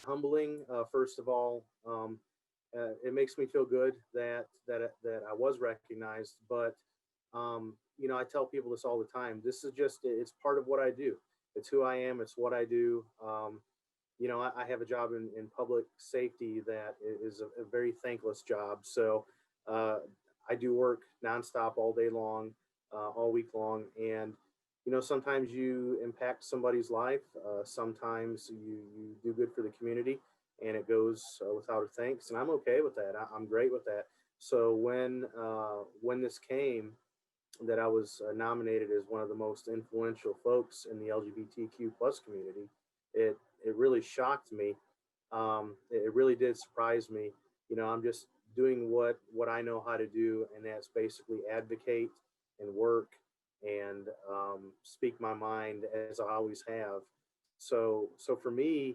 humbling. First of all, it makes me feel good that I was recognized. But I tell people this all the time. This is just it's part of what I do. It's who I am. It's what I do. I have a job in public safety that is a very thankless job. So uh, I do work nonstop all day long, all week long, and sometimes you impact somebody's life. Sometimes you do good for the community, and it goes without a thanks. And I'm okay with that. I'm great with that. So when this came, that I was nominated as one of the most influential folks in the LGBTQ plus community, it it really shocked me. It really did surprise me. I'm just doing what I know how to do, and that's basically advocate and work and speak my mind as I always have. So for me,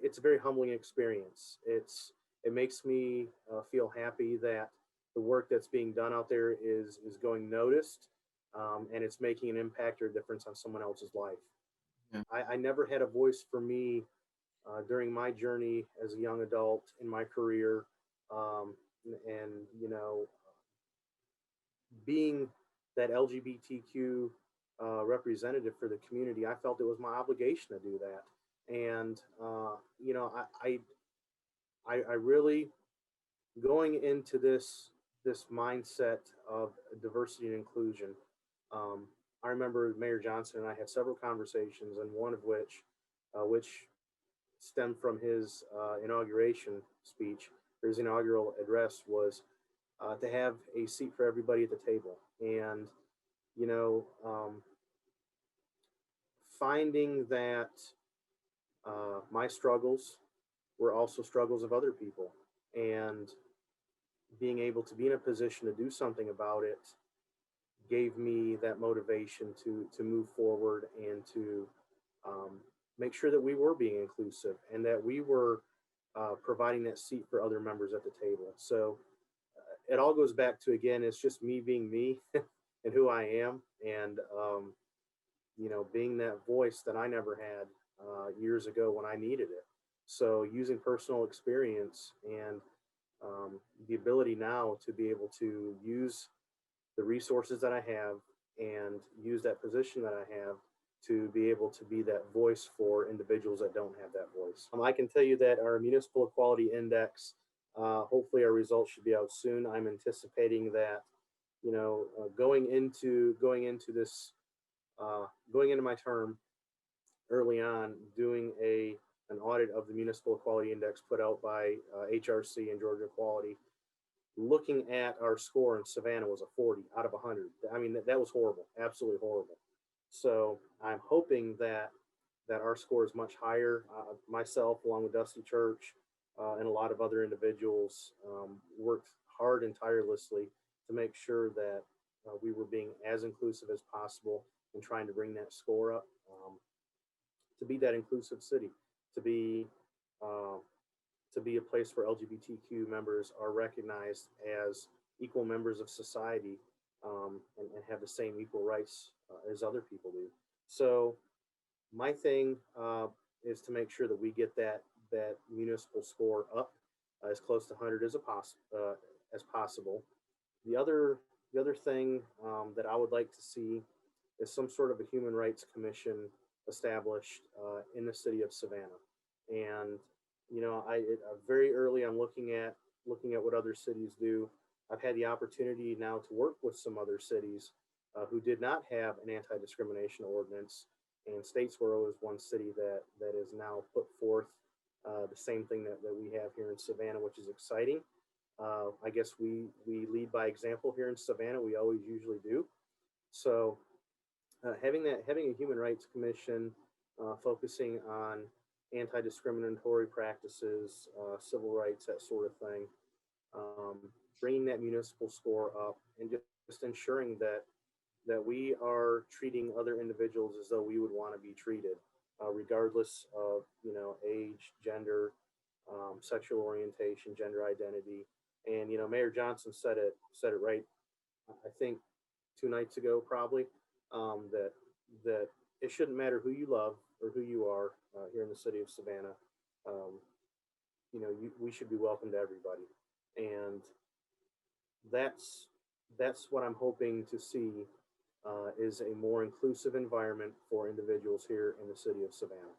it's a very humbling experience. It makes me feel happy that the work that's being done out there is going noticed, and it's making an impact or a difference on someone else's life. Yeah. I never had a voice for me during my journey as a young adult in my career, and being that LGBTQ representative for the community, I felt it was my obligation to do that. And I really, going into this mindset of diversity and inclusion. Um, I remember Mayor Johnson and I had several conversations, and one of which stemmed from his inauguration speech, or his inaugural address, was to have a seat for everybody at the table. And you know, finding that my struggles were also struggles of other people, and being able to be in a position to do something about it gave me that motivation to move forward and to um, make sure that we were being inclusive and that we were providing that seat for other members at the table. So it all goes back to, again, it's just me being me and who I am, and being that voice that I never had years ago when I needed it. So using personal experience and the ability now to be able to use the resources that I have and use that position that I have to be able to be that voice for individuals that don't have that voice. I can tell you that our Municipal Equality Index, hopefully our results should be out soon. I'm anticipating that, going into this, going into my term early on, doing an audit of the Municipal Equality Index put out by HRC and Georgia Equality, looking at our score in Savannah was a 40 out of 100. I mean, that was horrible, absolutely horrible. So I'm hoping that our score is much higher. Myself, along with Dusty Church and a lot of other individuals, worked hard and tirelessly to make sure that we were being as inclusive as possible and trying to bring that score up, to be that inclusive city, to be uh, to be a place where LGBTQ members are recognized as equal members of society, and have the same equal rights as other people do. So my thing is to make sure that we get that municipal score up as close to 100 as possible. The other the other thing that I would like to see is some sort of a human rights commission established in the city of Savannah. And very early, I'm looking at what other cities do. I've had the opportunity now to work with some other cities who did not have an anti-discrimination ordinance, and Statesboro is one city that is now put forth the same thing that we have here in Savannah, which is exciting. I guess we lead by example here in Savannah. We always usually do. So having a human rights commission focusing on anti-discriminatory practices, civil rights, that sort of thing, um, bringing that municipal score up, and just ensuring that we are treating other individuals as though we would want to be treated, regardless of age, gender, sexual orientation, gender identity. And Mayor Johnson said it right. I think 2 nights ago, probably, that it shouldn't matter who you love or who you are here in the city of Savannah. you know, we should be welcome to everybody, and that's that's what I'm hoping to see is a more inclusive environment for individuals here in the city of Savannah.